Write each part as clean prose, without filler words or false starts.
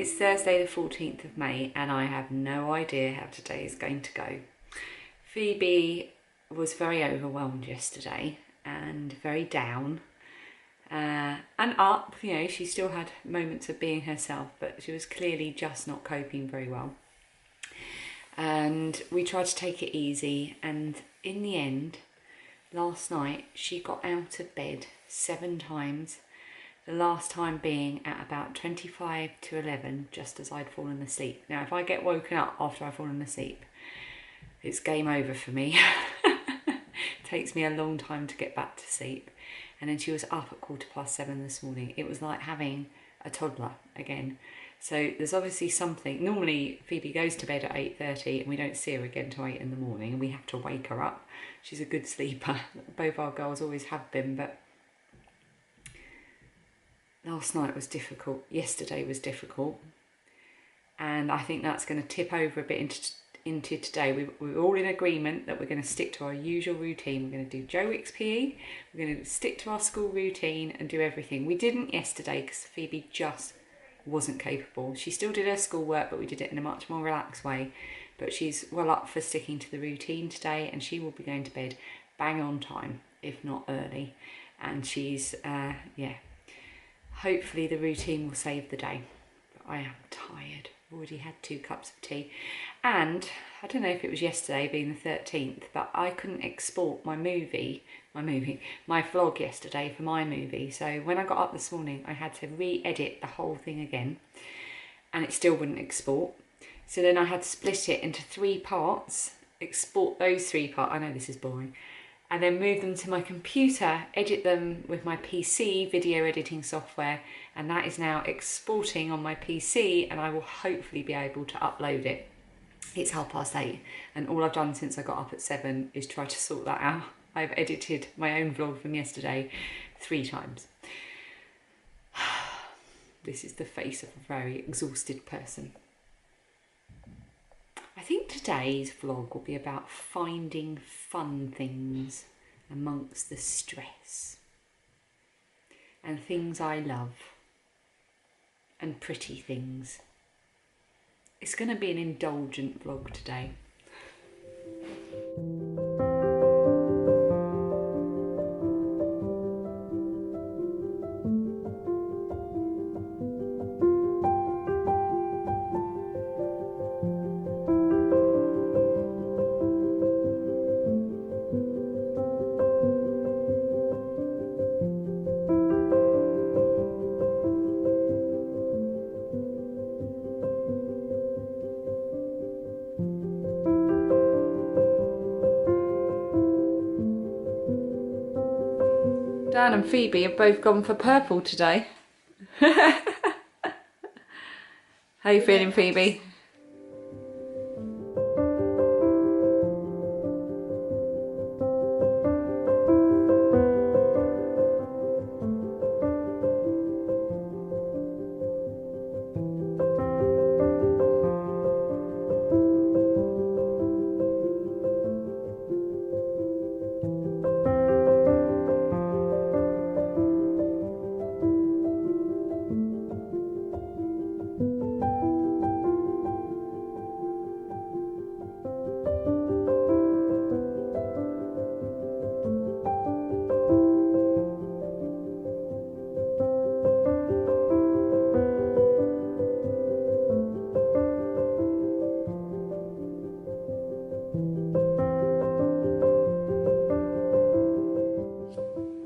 It's Thursday the 14th of May and I have no idea how today is going to go. Phoebe was very overwhelmed yesterday and very down and up, you know, she still had moments of being herself, but she was clearly just not coping very well. And we tried to take it easy, and in the end, last night she got out of bed 7 times. The last time being at about 25 to 11, just as I'd fallen asleep. Now, if I get woken up after I've fallen asleep, it's game over for me. It takes me a long time to get back to sleep. And then she was up at 7:15 this morning. It was like having a toddler again. So there's obviously something. Normally Phoebe goes to bed at 8:30 and we don't see her again till 8 in the morning, and we have to wake her up. She's a good sleeper. Both our girls always have been, but last night was difficult. Yesterday was difficult. And I think that's going to tip over a bit into today. We're all in agreement that we're going to stick to our usual routine. We're going to do Joe Wicks PE. We're going to stick to our school routine and do everything. We didn't yesterday because Phoebe just wasn't capable. She still did her schoolwork, but we did it in a much more relaxed way. But she's well up for sticking to the routine today, and she will be going to bed bang on time, if not early. And she's, hopefully the routine will save the day. But I am tired. I've already had 2 cups of tea. And I don't know if it was yesterday being the 13th, but I couldn't export my vlog yesterday for my movie. So when I got up this morning, I had to re-edit the whole thing again, and it still wouldn't export. So then I had to split it into 3 parts, export those 3 parts. I know this is boring. And then move them to my computer, edit them with my PC video editing software, and that is now exporting on my PC, and I will hopefully be able to upload it. It's 8:30, and all I've done since I got up at 7 is try to sort that out. I've edited my own vlog from yesterday 3 times. This is the face of a very exhausted person. I think today's vlog will be about finding fun things amongst the stress, and things I love, and pretty things. It's going to be an indulgent vlog today. Dan and Phoebe have both gone for purple today. How you feeling, Phoebe?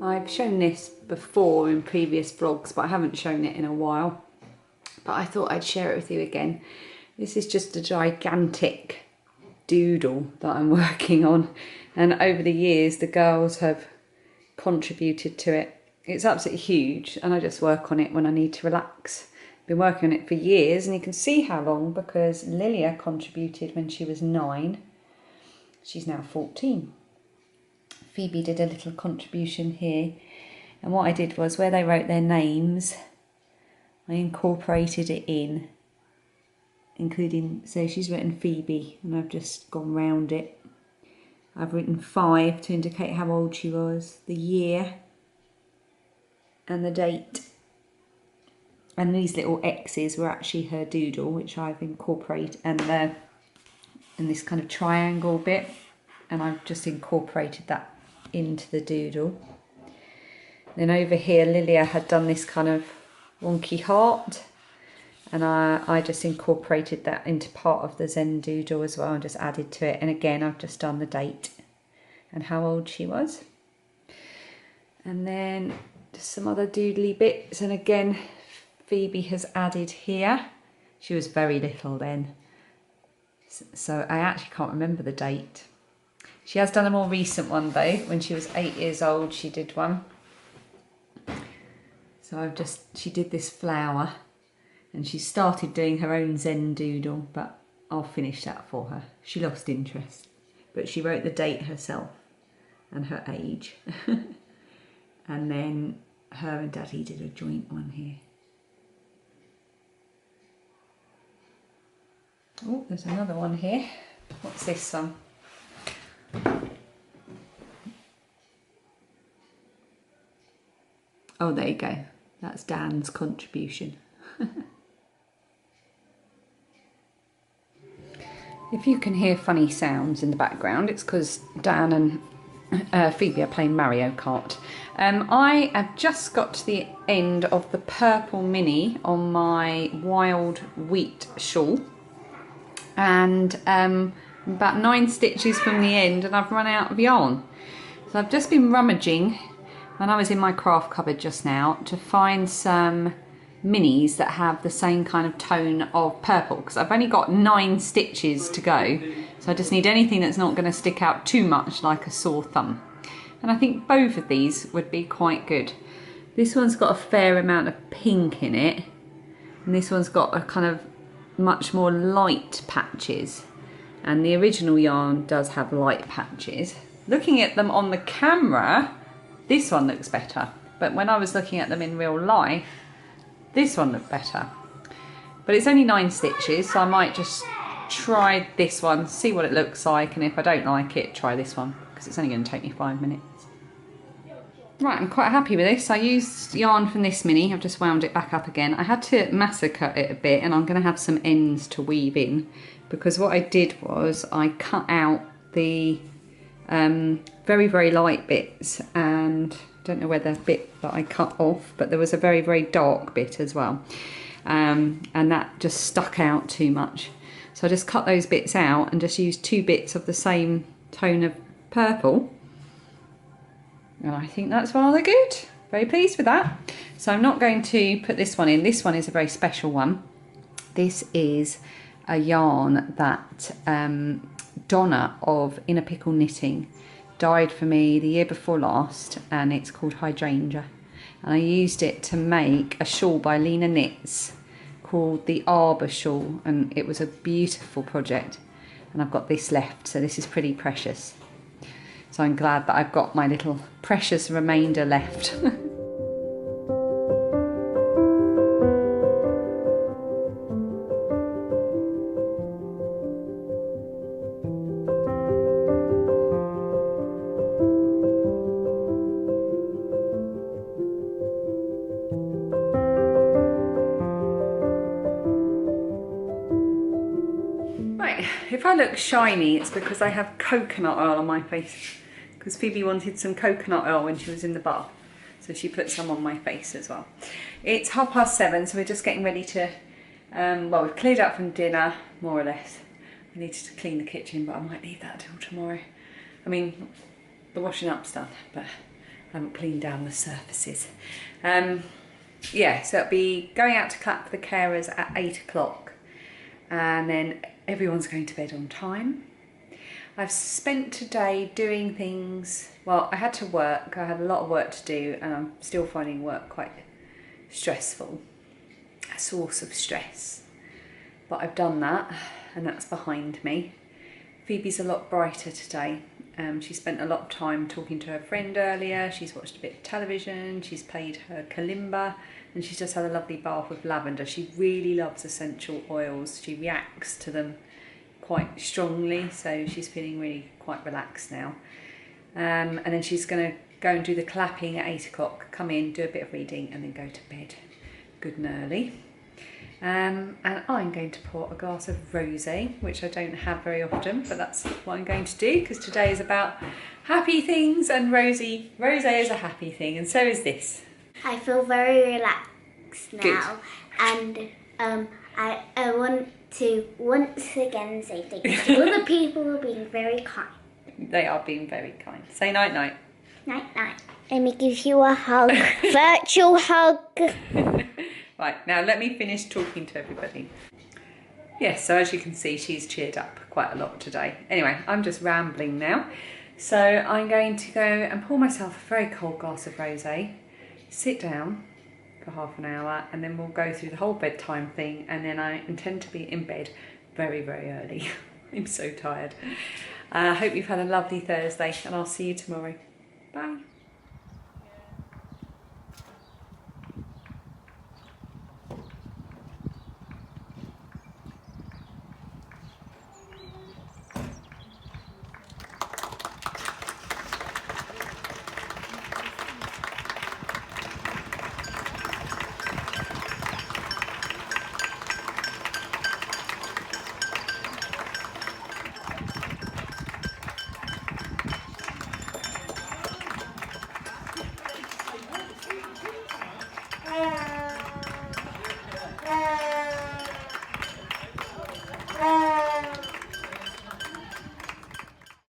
I've shown this before in previous vlogs, but I haven't shown it in a while. But I thought I'd share it with you again. This is just a gigantic doodle that I'm working on, and over the years the girls have contributed to it. It's absolutely huge, and I just work on it when I need to relax. Been working on it for years, and you can see how long, because Lilia contributed when she was 9. She's now 14. Phoebe did a little contribution here, and what I did was where they wrote their names, I incorporated it in, including, so she's written Phoebe and I've just gone round it. I've written 5 to indicate how old she was, the year and the date. And these little X's were actually her doodle, which I've incorporated, and this kind of triangle bit, and I've just incorporated that into the doodle. Then over here, Lilia had done this kind of wonky heart, and I just incorporated that into part of the Zendoodle as well and just added to it. And again, I've just done the date and how old she was. And then just some other doodly bits, and again, Phoebe has added here. She was very little then, so I actually can't remember the date. She has done a more recent one though. When she was 8 years old, she did one. So she did this flower, and she started doing her own Zendoodle, but I'll finish that for her. She lost interest, but she wrote the date herself and her age. And then her and Daddy did a joint one here. Oh, there's another one here. What's this one? Oh, there you go. That's Dan's contribution. If you can hear funny sounds in the background, it's because Dan and Phoebe are playing Mario Kart. I have just got to the end of the purple mini on my wild wheat shawl, and about 9 stitches from the end, and I've run out of yarn. So I've just been rummaging when I was in my craft cupboard just now to find some minis that have the same kind of tone of purple, because I've only got 9 stitches to go, so I just need anything that's not going to stick out too much like a sore thumb. And I think both of these would be quite good. This one's got a fair amount of pink in it, and this one's got a kind of much more light patches, and the original yarn does have light patches. Looking at them on the camera, this one looks better, but when I was looking at them in real life, this one looked better. But it's only 9 stitches, so I might just try this one, see what it looks like, and if I don't like it, try this one, because it's only going to take me 5 minutes. Right, I'm quite happy with this. I used yarn from this mini, I've just wound it back up again. I had to massacre it a bit, and I'm going to have some ends to weave in, because what I did was I cut out the very, very light bits, and I don't know where the bit that I cut off, but there was a very, very dark bit as well, and that just stuck out too much. So I just cut those bits out and just used 2 bits of the same tone of purple, and I think that's rather good. Very pleased with that. So I'm not going to put this one in. This one is a very special one. This is a yarn that Donna of Inner Pickle Knitting dyed for me the year before last, and it's called Hydrangea, and I used it to make a shawl by Lena Knits called the Arbor Shawl, and it was a beautiful project, and I've got this left, so this is pretty precious. So I'm glad that I've got my little precious remainder left. If I look shiny, it's because I have coconut oil on my face, because Phoebe wanted some coconut oil when she was in the bath, so she put some on my face as well. It's 7:30, so we're just getting ready to, well, we've cleared up from dinner, more or less. I needed to clean the kitchen, but I might leave that till tomorrow. I mean, the washing up's done, but I haven't cleaned down the surfaces. Yeah, so it'll be going out to clap for the carers at 8 o'clock, and then everyone's going to bed on time. I've spent today doing things, well, I had to work, I had a lot of work to do, and I'm still finding work quite stressful, a source of stress. But I've done that, and that's behind me. Phoebe's a lot brighter today. She spent a lot of time talking to her friend earlier, she's watched a bit of television, she's played her kalimba, and she's just had a lovely bath with lavender. She really loves essential oils. She reacts to them quite strongly, so she's feeling really quite relaxed now. And then she's going to go and do the clapping at 8 o'clock, come in, do a bit of reading, and then go to bed. good and early. And I'm going to pour a glass of rosé, which I don't have very often, but that's what I'm going to do because today is about happy things, and rosé is a happy thing, and so is this. I feel very relaxed now. Good. And I want to once again say thank you to all the people who are being very kind. They are being very kind. Say night night. Night night. Let me give you a hug. Virtual hug. Right, now let me finish talking to everybody. Yes, so as you can see, she's cheered up quite a lot today. Anyway, I'm just rambling now. So I'm going to go and pour myself a very cold glass of rosé, sit down for half an hour, and then we'll go through the whole bedtime thing, and then I intend to be in bed very, very early. I'm so tired. I hope you've had a lovely Thursday, and I'll see you tomorrow.